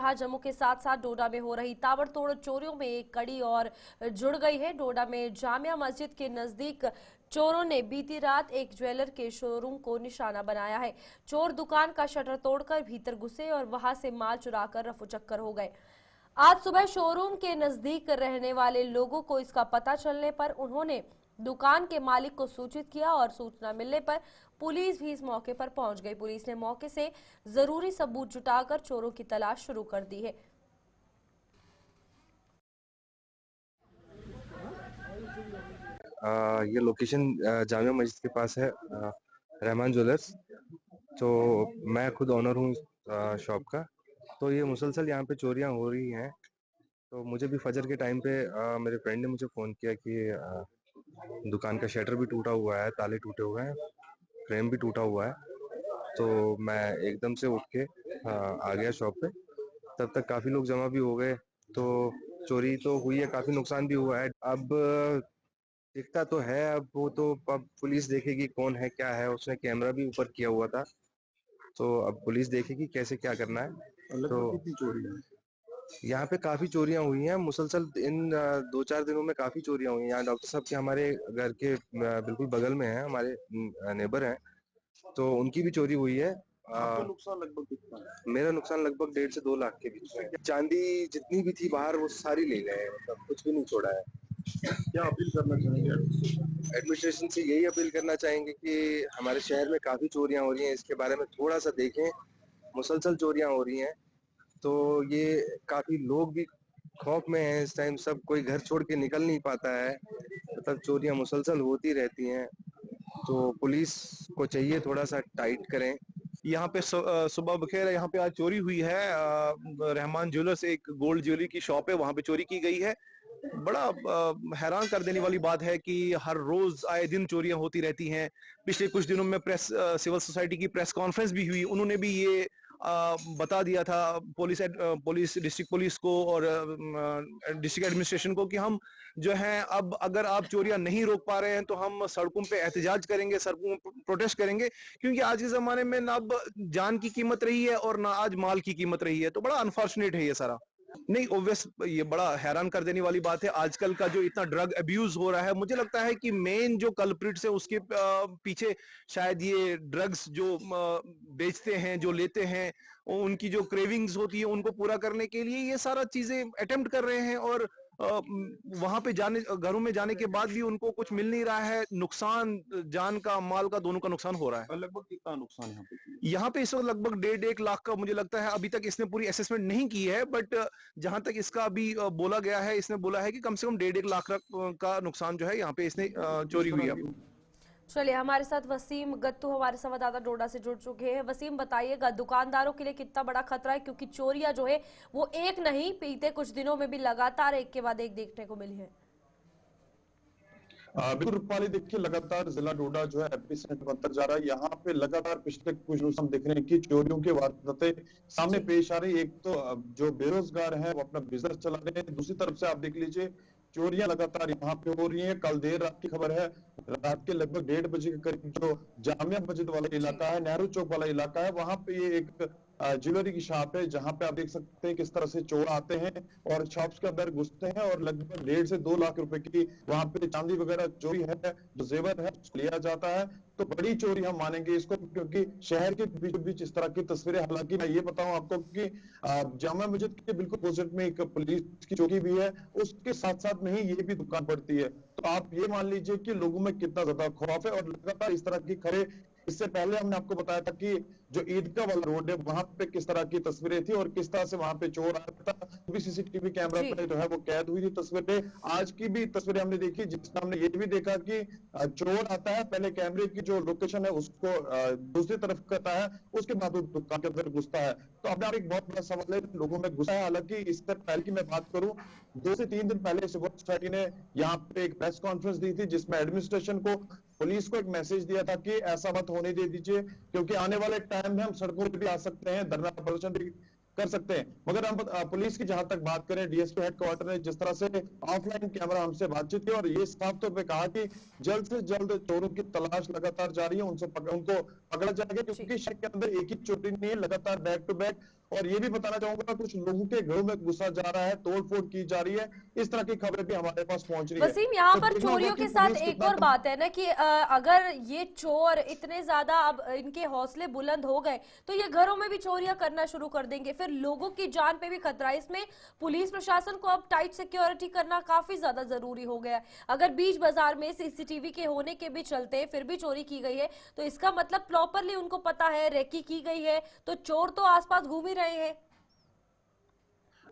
जहां जम्मू के साथ साथ डोडा में हो रही ताबड़तोड़ चोरियों में एक कड़ी और जुड़ गई है। डोडा में जामिया मस्जिद के नजदीक चोरों ने बीती रात एक ज्वेलर के शोरूम को निशाना बनाया है। चोर दुकान का शटर तोड़कर भीतर घुसे और वहां से माल चुराकर रफूचक्कर हो गए। आज सुबह शोरूम के नजदीक रहने वाले लोगों को इसका पता चलने पर उन्होंने दुकान के मालिक को सूचित किया और सूचना मिलने पर पुलिस भी इस मौके पर पहुंच गई। पुलिस ने मौके से जरूरी सबूत जुटाकर चोरों की तलाश शुरू कर दी है। ये लोकेशन जामिया मस्जिद के पास है, रहमान ज्वेलर्स। तो मैं खुद ऑनर हूँ शॉप का। तो ये मुसलसल यहाँ पे चोरियाँ हो रही हैं। तो मुझे भी फजर के टाइम पे मेरे फ्रेंड ने मुझे फ़ोन किया कि दुकान का शटर भी टूटा हुआ है, ताले टूटे हुए हैं, फ्रेम भी टूटा हुआ है। तो मैं एकदम से उठ के आ गया शॉप पे। तब तक काफ़ी लोग जमा भी हो गए। तो चोरी तो हुई है, काफ़ी नुकसान भी हुआ है। अब दिखता तो है, अब वो तो अब पुलिस देखेगी कौन है क्या है। उसने कैमरा भी ऊपर किया हुआ था, तो अब पुलिस देखेगी कैसे क्या करना है। तो कितनी चोरी है यहाँ पे? काफी चोरियां हुई हैं मुसलसल। इन 2-4 दिनों में काफी चोरियां हुई हैं यहाँ। डॉक्टर साहब के हमारे घर के बिल्कुल बगल में है, हमारे नेबर हैं, तो उनकी भी चोरी हुई है। आपका नुकसान लगभग कितना है? मेरा नुकसान लगभग 1.5 से 2 लाख के बीच में। चांदी जितनी भी थी बाहर वो सारी ले गए हैं, मतलब कुछ भी नहीं छोड़ा है। क्या अपील करना चाहेंगे एडमिनिस्ट्रेशन से? यही अपील करना चाहेंगे कि हमारे शहर में काफी चोरियां हो रही हैं, इसके बारे में थोड़ा सा देखें। मुसलसल चोरियां हो रही हैं, तो ये काफी लोग भी खौफ में हैं इस टाइम। सब कोई घर छोड़ के निकल नहीं पाता है, मतलब चोरियां मुसलसल होती रहती हैं। तो पुलिस को चाहिए थोड़ा सा टाइट करें। यहाँ पे सुबह बखेर यहाँ पे आज चोरी हुई है। रहमान ज्वेलर्स एक गोल्ड ज्वेलरी की शॉप है, वहां पे चोरी की गई है। बड़ा हैरान कर देने वाली बात है कि हर रोज आए दिन चोरियां होती रहती हैं। पिछले कुछ दिनों में प्रेस सिविल सोसाइटी की प्रेस कॉन्फ्रेंस भी हुई, उन्होंने भी ये बता दिया था पुलिस डिस्ट्रिक्ट पुलिस को और डिस्ट्रिक्ट एडमिनिस्ट्रेशन को कि हम जो है अब अगर आप चोरियां नहीं रोक पा रहे हैं तो हम सड़कों पे एहतजाज करेंगे, सड़कों पे प्रोटेस्ट करेंगे, क्योंकि आज के जमाने में ना अब जान की कीमत रही है और ना आज माल की कीमत रही है। तो बड़ा अनफॉर्चुनेट है ये सारा। नहीं, ऑब्वियस ये बड़ा हैरान कर देने वाली बात है। आजकल का जो इतना ड्रग अब्यूज हो रहा है, मुझे लगता है कि मेन जो कल्प्रिट्स है उसके पीछे शायद ये ड्रग्स जो बेचते हैं, जो लेते हैं, उनकी जो क्रेविंग्स होती है उनको पूरा करने के लिए ये सारा चीजें अटेम्प्ट कर रहे हैं। और वहां पे जाने, घरों में जाने के बाद भी उनको कुछ मिल नहीं रहा है। नुकसान जान का, माल का, दोनों का नुकसान हो रहा है। लगभग कितना नुकसान यहाँ पे? यहाँ पे इस वक्त लगभग 1.5 लाख का मुझे लगता है। अभी तक इसने पूरी असेसमेंट नहीं की है, बट जहां तक इसका अभी बोला गया है, इसने बोला है कि कम से कम 1.5 लाख का नुकसान जो है यहाँ पे इसने चोरी हुई है। चलिए, हमारे साथ वसीम गत्तू हमारे संवाददाता डोडा से जुड़ चुके हैं। वसीम, बताइएगा दुकानदारों के लिए कितना बड़ा खतरा है, क्योंकि चोरियां जो है वो एक नहीं, बीते कुछ दिनों में भी लगातार एक के बाद एक देखने को मिली है। बिल्कुल रूपाली, देखिए लगातार जिला डोडा जो है एपिसेंटर बनता जा रहा है। यहाँ पे लगातार पिछले कुछ दिनों से हम देख रहे हैं कि चोरियों की वारदातें सामने पेश आ रही है। एक तो जो बेरोजगार है वो अपना बिजनेस चला रहे हैं, दूसरी तरफ से आप देख लीजिए चोरियां लगातार यहाँ पे हो रही हैं। कल देर रात की खबर है, रात के लगभग 1:30 के करीब जो जामिया मस्जिद वाला इलाका है, नेहरू चौक वाला इलाका है, वहां पे ये एक ज्वेलरी की शॉप है, जहां पे आप देख सकते हैं किस तरह से चोर आते हैं और शॉप्स के अंदर घुसते हैं और लगभग 1.5 से 2 लाख रुपए की वहां पे चांदी वगैरह चोरी है, जो जेवर है लिया जाता है। तो बड़ी चोरी हम मानेंगे इसको, क्योंकि शहर के बीचों बीच इस तरह की तस्वीरें। हालांकि मैं ये बताऊं आपको कि जामा मस्जिद के बिल्कुल अपोजिट में एक पुलिस की चौकी भी है, उसके साथ साथ में ही ये भी दुकान पड़ती है। तो आप ये मान लीजिए कि लोगों में कितना ज्यादा खौफ है और लगातार इस तरह की खड़े। इससे पहले हमने आपको बताया था कि जो ईदगाह वाला रोड है वहां पे किस तरह की तस्वीरें थी और किस तरह से वहां पे चोर आया था, भी सीसीटीवी कैमरा पे जो है वो कैद हुई थी तस्वीरें। आज की भी तस्वीरें हमने देखी, जिसमें हमने ये भी देखा कि चोर आता है, पहले कैमरे की जो लोकेशन है उसको दूसरी तरफ करता है, उसके बाद वो दुकान के अंदर घुसता है। तो अब एक बहुत बड़ा सवाल है, लोगों में गुस्सा है। हालांकि इससे पहले की मैं बात करूं, 2 से 3 दिन पहले सिविल सोसाइटी ने यहाँ पे एक प्रेस कॉन्फ्रेंस दी थी, जिसमें एडमिनिस्ट्रेशन को, पुलिस को एक मैसेज दिया था कि ऐसा मत होने दे दीजिए, क्योंकि आने वाले टाइम में हम सड़कों पर भी आ सकते हैं, धरना प्रदर्शन भी कर सकते हैं। मगर हम पुलिस की जहां तक बात करें, डीएसपी हेडक्वार्टर ने जिस तरह से ऑफलाइन कैमरा हमसे बातचीत की और ये साफ तौर पे कहा कि जल्द से जल्द चोरों की तलाश लगातार जारी है, उनको पकड़ा जाएगा, क्योंकि शहर के अंदर एक ही चोरी नहीं है, लगातार बैक टू बैक और ये भी बताना चाहूंगा कुछ लोगों के घरों में घुसा जा रहा है, तोड़फोड़ की जा रही है, इस तरह की खबरें भी हमारे पास पहुंच रही है। वसीम, यहाँ तो पर देखना होगा चोरियों कि के साथ पुलिस एक कितना और बात है ना कि अगर ये चोर इतने ज्यादा अब इनके हौसले बुलंद हो गए तो ये घरों में भी चोरियां करना शुरू कर देंगे, फिर लोगों की जान पे भी खतरा है। इसमें पुलिस प्रशासन को अब टाइट सिक्योरिटी करना काफी ज्यादा जरूरी हो गया है। अगर बीच बाजार में सीसीटीवी के होने के भी चलते फिर भी चोरी की गई है तो इसका मतलब प्रॉपरली उनको पता है, रेकी की गई है, तो चोर तो आसपास घूम ही रहे हैं।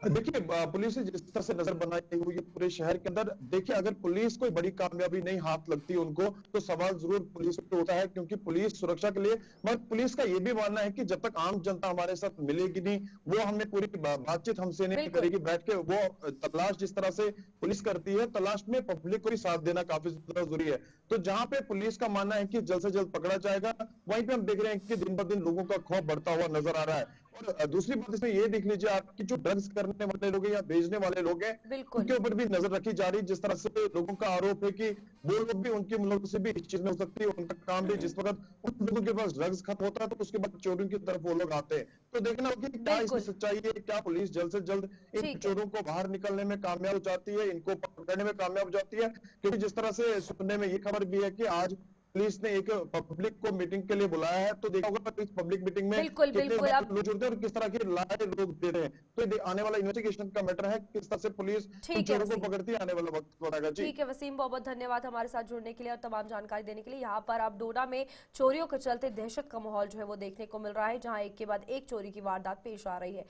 देखिए पुलिस ने जिस तरह से नजर बनाई हुई है पूरे शहर के अंदर, देखिए अगर पुलिस कोई बड़ी कामयाबी नहीं हाथ लगती उनको तो सवाल जरूर पुलिस पे होता है, क्योंकि पुलिस सुरक्षा के लिए, मगर पुलिस का ये भी मानना है कि जब तक आम जनता हमारे साथ मिलेगी नहीं, वो हमें पूरी बातचीत हमसे नहीं बिल्कुल। करेगी बैठ के, वो तलाश जिस तरह से पुलिस करती है, तलाश में पब्लिक को भी साथ देना काफी ज्यादा जरूरी है। तो जहां पे पुलिस का मानना है कि जल्द से जल्द पकड़ा जाएगा, वहीं पे हम देख रहे हैं कि दिन ब दिन लोगों का खौफ बढ़ता हुआ नजर आ रहा है। और दूसरी बात इसमें ये देख लीजिए आपकी जो ड्रग्स करने वाले लोग हैं या भेजने वाले लोग हैं, बिल्कुल। उनके ऊपर भी नजर रखी जा रही है। जिस तरह से लोगों का आरोप है कि वो लोग भी उनकी मुल्क से भी इस चीज में हो सकती है, उनका काम भी जिस वक्त उन लोगों के पास ड्रग्स खत्म होता है तो उसके बाद चोरों की तरफ वो लोग आते हैं। तो देखना होगा कि क्या इसमें बिल्कुल। सच्चाई है, क्या पुलिस जल्द से जल्द इन ठीक है। चोरों को बाहर निकलने में कामयाब हो जाती है, इनको पकड़ने में कामयाब हो जाती है। क्योंकि जिस तरह से सुनने में ये खबर भी है कि आज पुलिस ने एक पब्लिक को मीटिंग के लिए बुलाया है, तो देखा होगा इस पब्लिक मीटिंग में बिल्कुल कितने बिल्कुल। ज्यादा अब लोग जुड़ते हैं और किस तरह के लाए लोग दे रहे हैं। तो ये आने वाला इन्वेस्टिगेशन का मैटर है, किस तरह से पुलिस उन ठीक है चोरों को वसीम। पकड़ती है, आने वाला वक्त बताएगा जी। ठीक है वसीम, बहुत बहुत धन्यवाद हमारे साथ जुड़ने के लिए और तमाम जानकारी देने के लिए। यहाँ पर अब डोडा में चोरियों के चलते दहशत का माहौल जो है वो देखने को मिल रहा है, जहां एक के बाद एक चोरी की वारदात पेश आ रही है।